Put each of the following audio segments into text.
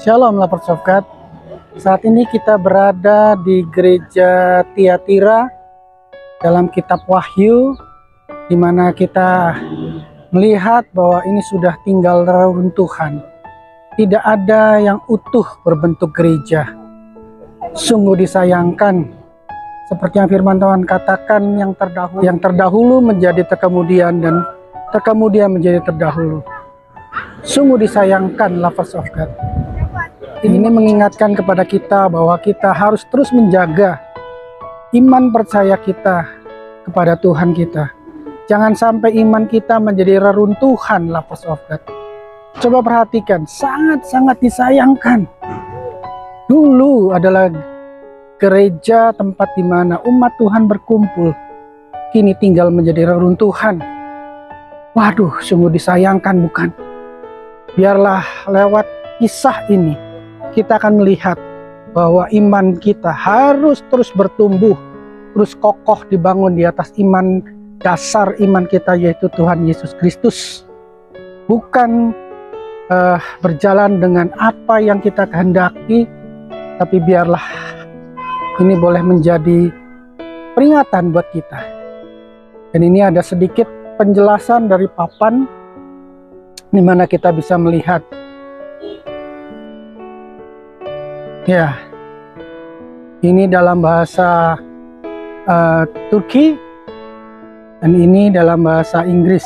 Shalom Lovers of God. Saat ini kita berada di gereja Tiatira dalam kitab Wahyu, di mana kita melihat bahwa ini sudah tinggal reruntuhan. Tidak ada yang utuh berbentuk gereja. Sungguh disayangkan, seperti yang firman Tuhan katakan, yang terdahulu menjadi terkemudian dan terkemudian menjadi terdahulu. Sungguh disayangkan Lovers of God. Ini mengingatkan kepada kita bahwa kita harus terus menjaga iman percaya kita kepada Tuhan kita. Jangan sampai iman kita menjadi reruntuhan, Lovers of God. Coba perhatikan, sangat-sangat disayangkan. Dulu adalah gereja tempat di mana umat Tuhan berkumpul. Kini tinggal menjadi reruntuhan. Waduh, sungguh disayangkan bukan? Biarlah lewat kisah ini kita akan melihat bahwa iman kita harus terus bertumbuh, terus kokoh dibangun di atas iman dasar iman kita, yaitu Tuhan Yesus Kristus. Bukan berjalan dengan apa yang kita kehendaki, tapi biarlah ini boleh menjadi peringatan buat kita. Dan ini ada sedikit penjelasan dari papan di mana kita bisa melihat. Ya, ini dalam bahasa Turki dan ini dalam bahasa Inggris.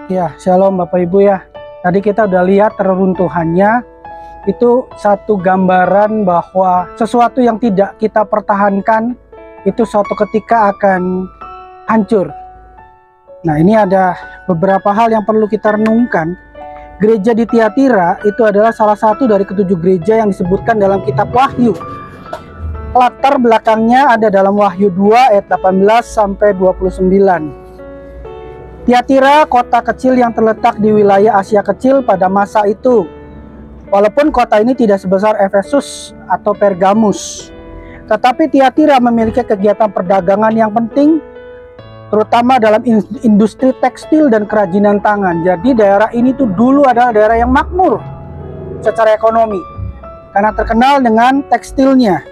Ya, shalom Bapak Ibu ya. Tadi kita udah lihat reruntuhannya. Itu satu gambaran bahwa sesuatu yang tidak kita pertahankan itu suatu ketika akan hancur. Nah, ini ada beberapa hal yang perlu kita renungkan. Gereja di Tiatira itu adalah salah satu dari ketujuh gereja yang disebutkan dalam kitab Wahyu. Latar belakangnya ada dalam Wahyu 2 ayat 18 sampai 29. Tiatira, kota kecil yang terletak di wilayah Asia Kecil pada masa itu. Walaupun kota ini tidak sebesar Efesus atau Pergamus, tetapi Tiatira memiliki kegiatan perdagangan yang penting, terutama dalam industri tekstil dan kerajinan tangan. Jadi daerah ini tuh dulu adalah daerah yang makmur secara ekonomi, karena terkenal dengan tekstilnya.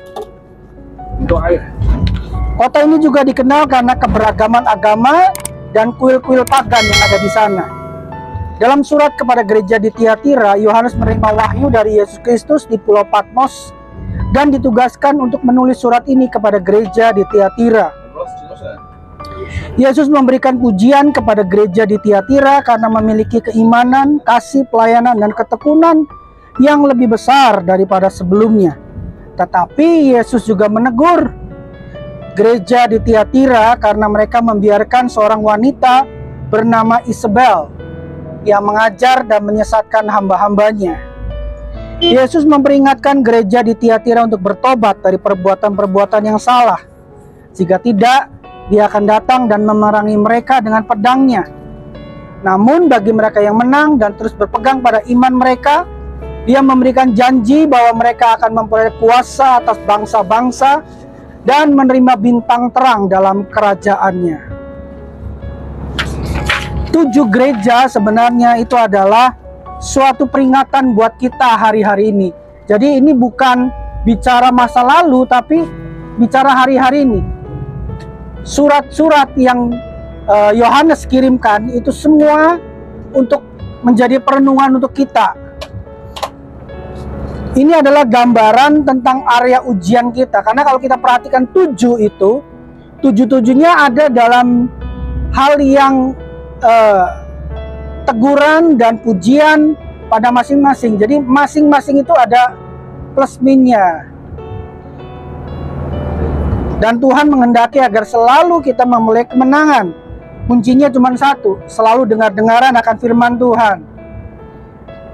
Kota ini juga dikenal karena keberagaman agama dan kuil-kuil pagan yang ada di sana. Dalam surat kepada gereja di Tiatira, Yohanes menerima wahyu dari Yesus Kristus di Pulau Patmos dan ditugaskan untuk menulis surat ini kepada gereja di Tiatira. Yesus memberikan pujian kepada gereja di Tiatira karena memiliki keimanan, kasih, pelayanan, dan ketekunan yang lebih besar daripada sebelumnya. Tetapi Yesus juga menegur gereja di Tiatira karena mereka membiarkan seorang wanita bernama Isabel yang mengajar dan menyesatkan hamba-hambanya. Yesus memperingatkan gereja di Tiatira untuk bertobat dari perbuatan-perbuatan yang salah. Jika tidak, Dia akan datang dan memerangi mereka dengan pedangnya. Namun bagi mereka yang menang dan terus berpegang pada iman mereka, Dia memberikan janji bahwa mereka akan memperoleh kuasa atas bangsa-bangsa dan menerima bintang terang dalam kerajaannya. 7 gereja sebenarnya itu adalah suatu peringatan buat kita hari-hari ini. Jadi ini bukan bicara masa lalu, tapi bicara hari-hari ini. Surat-surat yang Yohanes kirimkan itu semua untuk menjadi perenungan untuk kita. Ini adalah gambaran tentang area ujian kita. Karena kalau kita perhatikan 7 itu, 7-7-nya ada dalam hal yang teguran dan pujian pada masing-masing. Jadi masing-masing itu ada plus minusnya. Dan Tuhan menghendaki agar selalu kita memulai kemenangan. Kuncinya cuma satu, selalu dengar-dengaran akan firman Tuhan.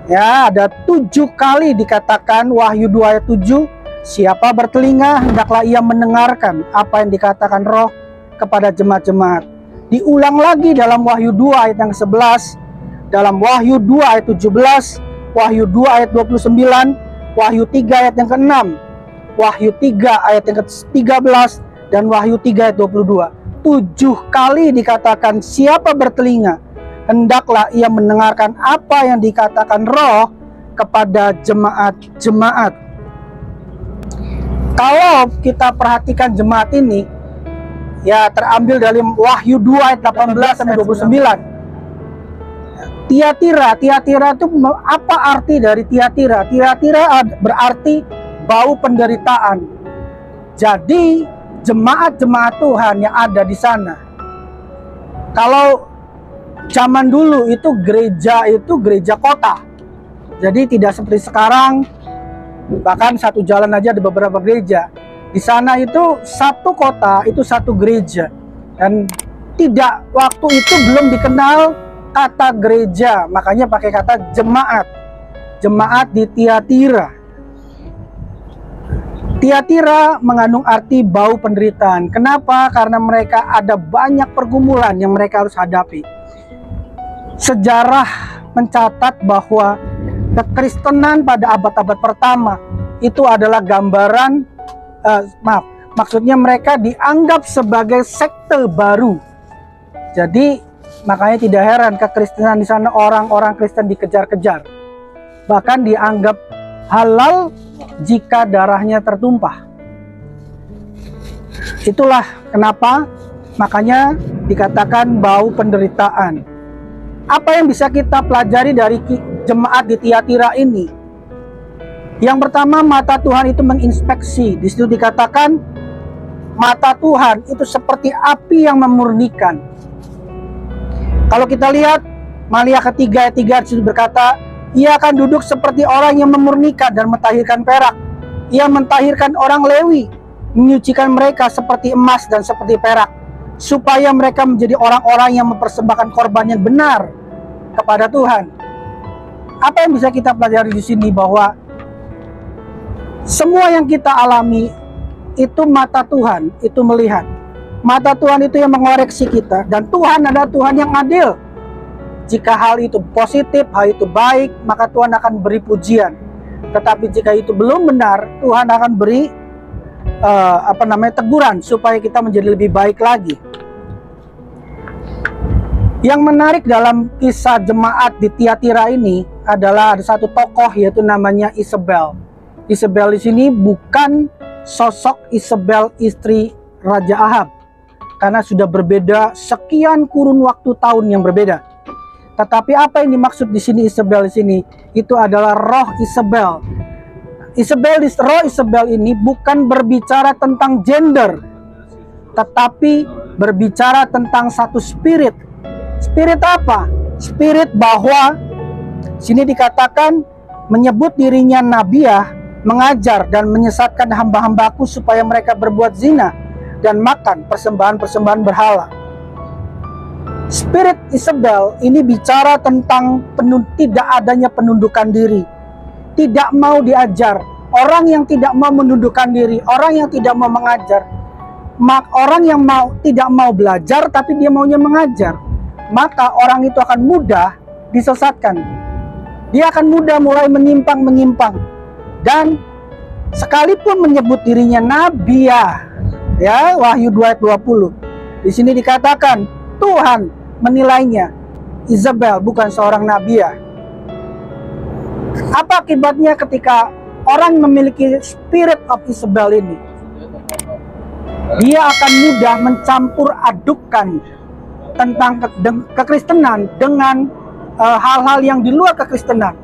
Ya, ada 7 kali dikatakan Wahyu 2 ayat 7, siapa bertelinga hendaklah ia mendengarkan apa yang dikatakan Roh kepada jemaat-jemaat. Diulang lagi dalam Wahyu 2 ayat yang ke-11, dalam Wahyu 2 ayat 17, Wahyu 2 ayat 29, Wahyu 3 ayat yang ke-6, Wahyu 3 ayat yang ke-13, dan Wahyu 3 ayat 22. 7 kali dikatakan, siapa bertelinga, hendaklah ia mendengarkan apa yang dikatakan Roh kepada jemaat-jemaat. Kalau kita perhatikan jemaat ini, ya terambil dari Wahyu 2 ayat 18 sampai 29. Tiatira itu apa arti dari Tiatira? Tiatira berarti bau penderitaan. Jadi jemaat-jemaat Tuhan yang ada di sana. Kalau zaman dulu itu gereja kota. Jadi tidak seperti sekarang, bahkan satu jalan aja ada beberapa gereja. Di sana itu satu kota, itu satu gereja. Dan tidak, waktu itu belum dikenal kata gereja, makanya pakai kata jemaat. Jemaat di Tiatira. Tiatira mengandung arti bau penderitaan. Kenapa? Karena mereka ada banyak pergumulan yang mereka harus hadapi. Sejarah mencatat bahwa kekristenan pada abad-abad pertama itu adalah gambaran, maksudnya mereka dianggap sebagai sekte baru. Jadi makanya tidak heran kekristenan di sana orang-orang Kristen dikejar-kejar. Bahkan dianggap halal jika darahnya tertumpah. Itulah kenapa makanya dikatakan bau penderitaan. Apa yang bisa kita pelajari dari jemaat di Tiatira ini? Yang pertama, mata Tuhan itu menginspeksi. Di situ dikatakan mata Tuhan itu seperti api yang memurnikan. Kalau kita lihat Malia ketiga ayat 3 disitu berkata, ia akan duduk seperti orang yang memurnikan dan mentahirkan perak. Ia mentahirkan orang Lewi, menyucikan mereka seperti emas dan seperti perak, supaya mereka menjadi orang-orang yang mempersembahkan korban yang benar kepada Tuhan. Apa yang bisa kita pelajari di sini? Bahwa semua yang kita alami itu mata Tuhan itu melihat. Mata Tuhan itu yang mengoreksi kita, dan Tuhan adalah Tuhan yang adil. Jika hal itu positif, hal itu baik, maka Tuhan akan beri pujian. Tetapi jika itu belum benar, Tuhan akan beri teguran supaya kita menjadi lebih baik lagi. Yang menarik dalam kisah jemaat di Tiatira ini adalah ada satu tokoh, yaitu namanya Isabel. Isabel di sini bukan sosok Isabel istri Raja Ahab, karena sudah berbeda sekian kurun waktu tahun yang berbeda. Tetapi apa yang dimaksud di sini Isabel di sini itu adalah roh Isabel. Roh Isabel ini bukan berbicara tentang gender, tetapi berbicara tentang satu spirit. Spirit apa? Spirit bahwa sini dikatakan menyebut dirinya nabiah, mengajar dan menyesatkan hamba-hambaku supaya mereka berbuat zina dan makan persembahan-persembahan berhala. Spirit Isabel ini bicara tentang tidak adanya penundukan diri, tidak mau diajar. Orang yang tidak mau menundukkan diri, orang yang tidak mau mengajar, orang yang tidak mau belajar tapi dia maunya mengajar, maka orang itu akan mudah disesatkan. Dia akan mudah mulai menyimpang. Dan sekalipun menyebut dirinya nabiah, ya, Wahyu 2 ayat 20. Di sini dikatakan Tuhan menilainya Isabel bukan seorang nabiah. Apa akibatnya ketika orang memiliki spirit of Isabel ini? Dia akan mudah mencampur adukkan tentang kekristenan dengan hal-hal yang di luar kekristenan.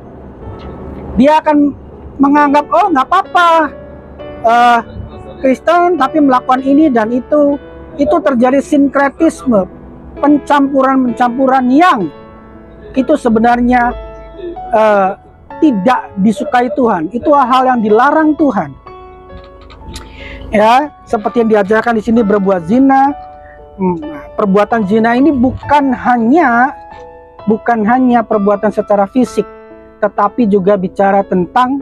Dia akan menganggap, oh nggak apa-apa, Kristen tapi melakukan ini dan itu terjadi sinkretisme, pencampuran yang itu sebenarnya tidak disukai Tuhan. Itu hal yang dilarang Tuhan. Ya, seperti yang diajarkan di sini berbuat zina. Perbuatan zina ini bukan hanya perbuatan secara fisik, tetapi juga bicara tentang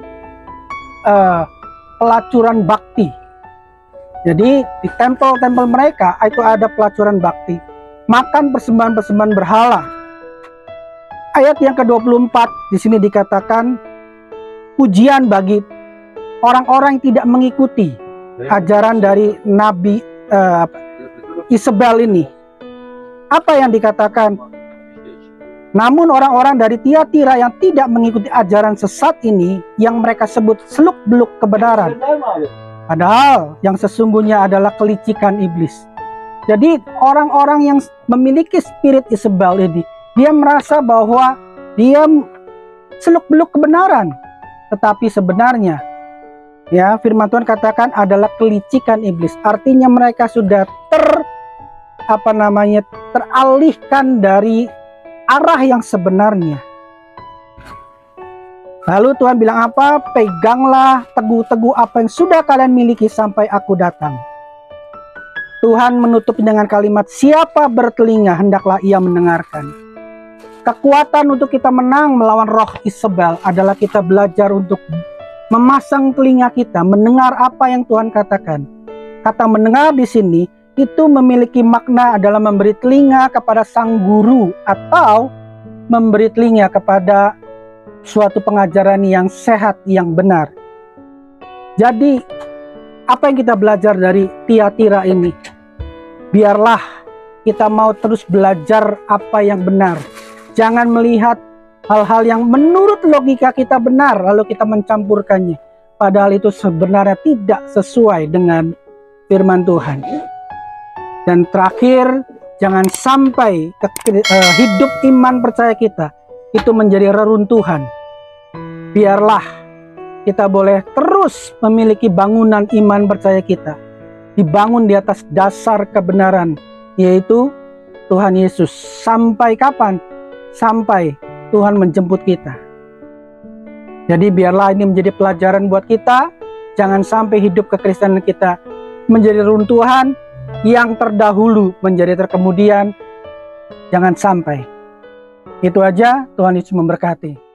pelacuran bakti. Jadi di tempel-tempel mereka itu ada pelacuran bakti, makan persembahan-persembahan berhala. Ayat yang ke-24 di sini dikatakan pujian bagi orang-orang yang tidak mengikuti ajaran dari nabi Isabel ini. Apa yang dikatakan? Namun orang-orang dari Tiatira yang tidak mengikuti ajaran sesat ini, yang mereka sebut seluk-beluk kebenaran, padahal yang sesungguhnya adalah kelicikan iblis. Jadi orang-orang yang memiliki spirit Isabel ini, dia merasa bahwa dia seluk-beluk kebenaran, tetapi sebenarnya, ya, firman Tuhan katakan adalah kelicikan iblis. Artinya mereka sudah teralihkan dari arah yang sebenarnya. Lalu Tuhan bilang apa? Peganglah teguh-teguh apa yang sudah kalian miliki sampai aku datang. Tuhan menutup dengan kalimat, siapa bertelinga hendaklah ia mendengarkan. Kekuatan untuk kita menang melawan roh Isabel adalah kita belajar untuk memasang telinga kita, mendengar apa yang Tuhan katakan. Kata mendengar di sini itu memiliki makna adalah memberi telinga kepada sang guru atau memberi telinga kepada suatu pengajaran yang sehat, yang benar. Jadi apa yang kita belajar dari Tiatira ini? Biarlah kita mau terus belajar apa yang benar. Jangan melihat hal-hal yang menurut logika kita benar lalu kita mencampurkannya, padahal itu sebenarnya tidak sesuai dengan firman Tuhan. Dan terakhir, jangan sampai hidup iman percaya kita itu menjadi reruntuhan. Biarlah kita boleh terus memiliki bangunan iman percaya kita, dibangun di atas dasar kebenaran, yaitu Tuhan Yesus. Sampai kapan? Sampai Tuhan menjemput kita. Jadi biarlah ini menjadi pelajaran buat kita. Jangan sampai hidup kekristenan kita menjadi runtuhan, yang terdahulu menjadi terkemudian. Jangan sampai. Itu aja. Tuhan Yesus memberkati.